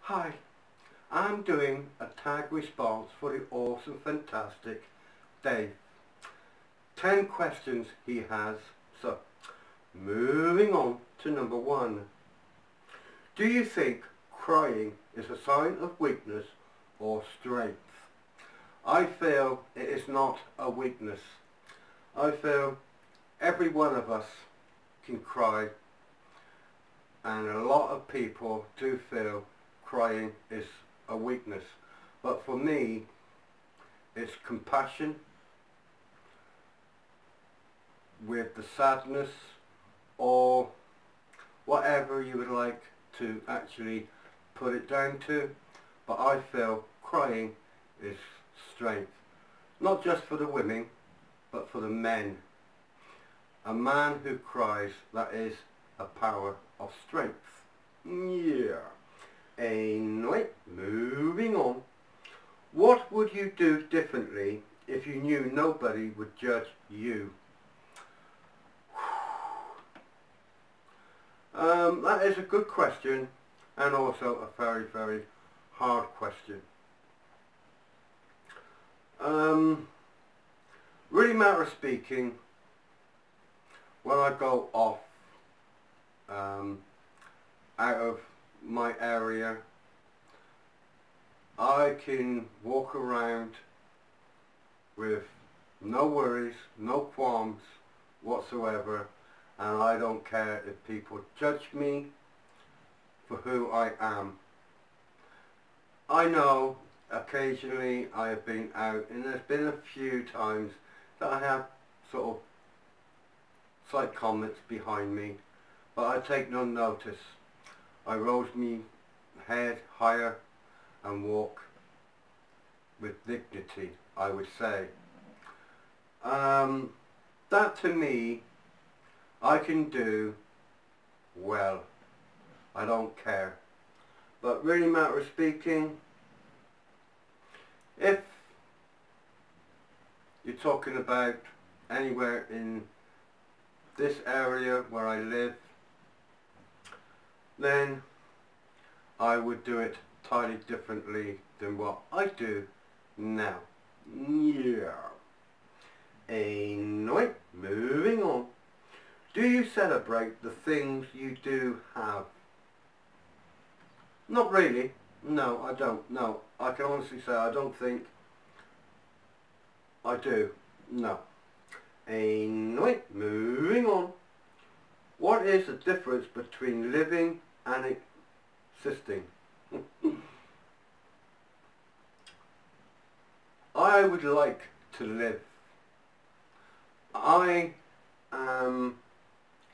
Hi, I'm doing a tag response for the awesome, fantastic Dave. 10 questions he has. So, moving on to number 1. Do you think crying is a sign of weakness or strength? I feel it is not a weakness. I feel every one of us can cry, and a lot of people do feel crying is a weakness, but for me it's compassion with the sadness, or whatever you would like to actually put it down to, but I feel crying is strength, not just for the women but for the men. A man who cries, that is a power of strength. Yeah. Anyway, moving on. What would you do differently if you knew nobody would judge you? That is a good question, and also a very, very hard question. Really matter of speaking, when I go off out of my area, I can walk around with no worries, no qualms whatsoever, and I don't care if people judge me for who I am. I know occasionally I have been out, and there's been a few times that I have sort of slight comments behind me, but I take no notice. I raise my head higher and walk with dignity, I would say. That to me, I can do well. I don't care. But really matter of speaking, if you're talking about anywhere in this area where I live, then I would do it entirely differently than what I do now. Yeah. Anyway, moving on. Do you celebrate the things you do have? Not really. No, I don't. No, I can honestly say I don't think I do. No. Anyway, moving on. What is the difference between living and existing? I would like to live. I am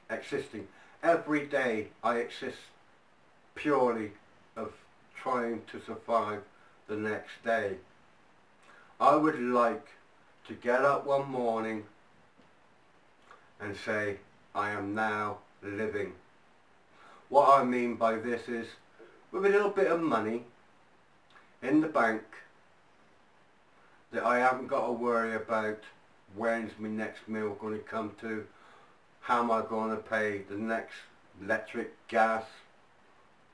existing. Every day I exist purely of trying to survive the next day. I would like to get up one morning and say, I am now living. What I mean by this is, with a little bit of money in the bank, that I haven't got to worry about when's my next meal going to come to, how am I going to pay the next electric, gas,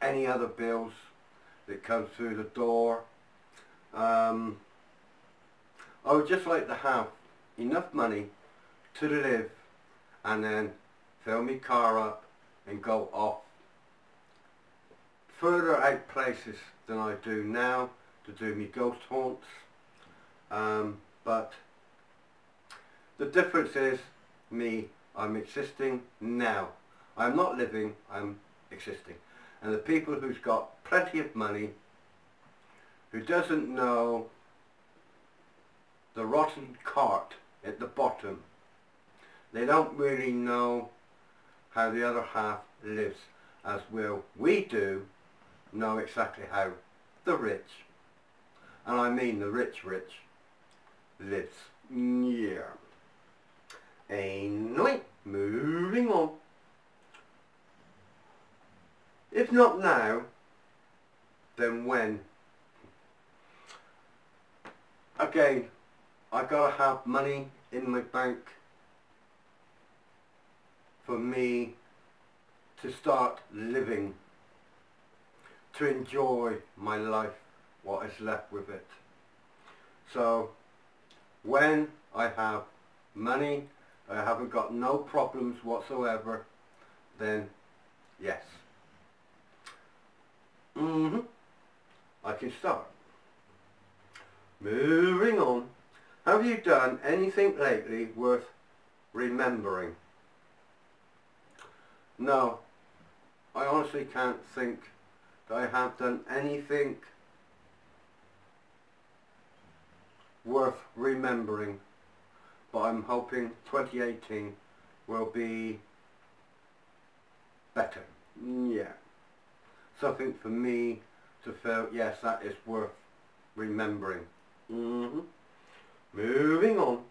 any other bills that come through the door. I would just like to have enough money to live, and then fill my car up and go off further out places than I do now to do me ghost haunts. But the difference is me, I'm existing now. I'm not living, I'm existing. And the people who's got plenty of money, who doesn't know the rotten cart at the bottom, they don't really know how the other half lives, as will we do know exactly how the rich, and I mean the rich, lives. Yeah. Anyway, moving on. If not now, then when? Again, I gotta have money in my bank for me to start living, to enjoy my life, what is left with it. So when I have money, I haven't got no problems whatsoever, then yes, I can start. Moving on. Have you done anything lately worth remembering? No, I honestly can't think that I have done anything worth remembering, but I'm hoping 2018 will be better. Yeah, something for me to feel, yes, that is worth remembering. Moving on.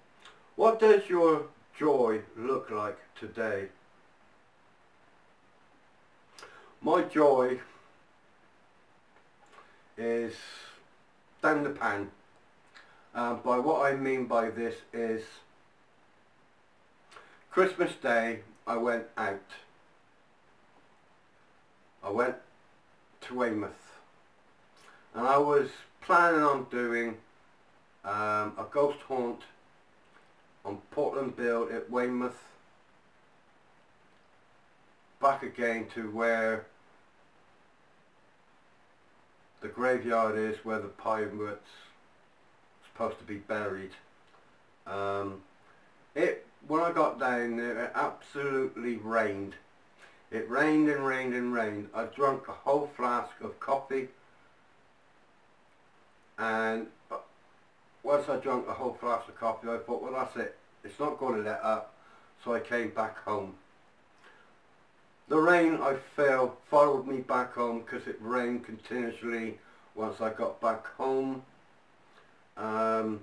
What does your joy look like today? My joy is down the pan. By what I mean by this is Christmas Day I went out. I went to Weymouth and I was planning on doing a ghost haunt on Portland Bill at Weymouth, back again to where the graveyard is, where the pirates supposed to be buried. When I got down there, it absolutely rained. It rained and rained and rained. I drank a whole flask of coffee, and once I drank a whole flask of coffee, I thought, well, that's it. It's not going to let up. So I came back home. The rain, I feel, followed me back home because it rained continuously once I got back home. So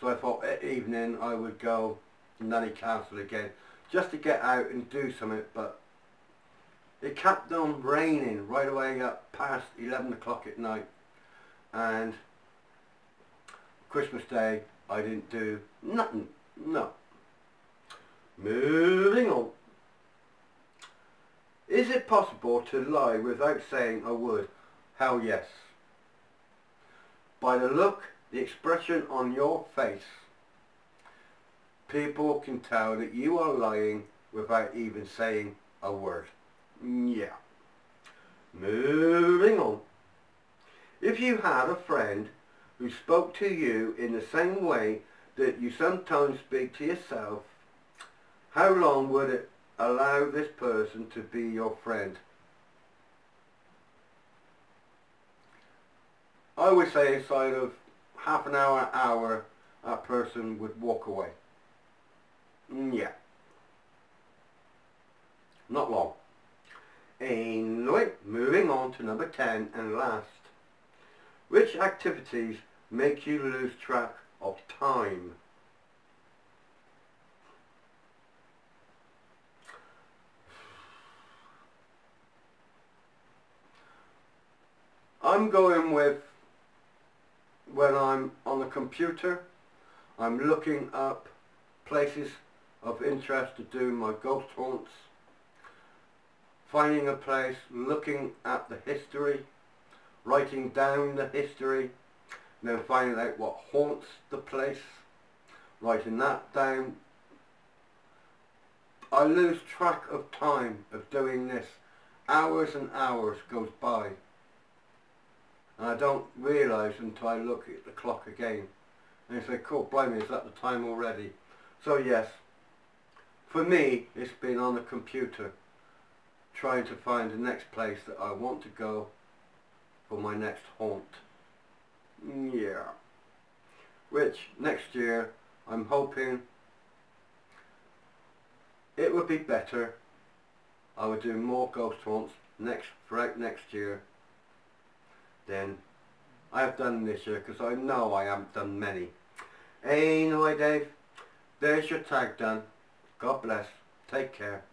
I thought at evening I would go to Nanny Castle again just to get out and do something, but it kept on raining right away up past 11 o'clock at night, and Christmas Day I didn't do nothing. No. Moving on. Is it possible to lie without saying a word? Hell yes. By the look, the expression on your face, people can tell that you are lying without even saying a word. Yeah. Moving on. If you had a friend who spoke to you in the same way that you sometimes speak to yourself, how long would it allow this person to be your friend? I would say inside of half an hour, that person would walk away. Yeah. Not long. Anyway, moving on to number 10 and last. Which activities make you lose track of time? I'm going with when I'm on the computer, I'm looking up places of interest to do my ghost haunts, finding a place, looking at the history, writing down the history, and then finding out what haunts the place, writing that down. I lose track of time of doing this. Hours and hours goes by. And I don't realise until I look at the clock again. And I say, cool, blimey, is that the time already? So yes, for me, it's been on the computer, trying to find the next place that I want to go for my next haunt. Yeah. Which, next year, I'm hoping it would be better. I would do more ghost haunts throughout next year than I have done this year, because I know I haven't done many. Anyway, Dave, there's your tag done. God bless. Take care.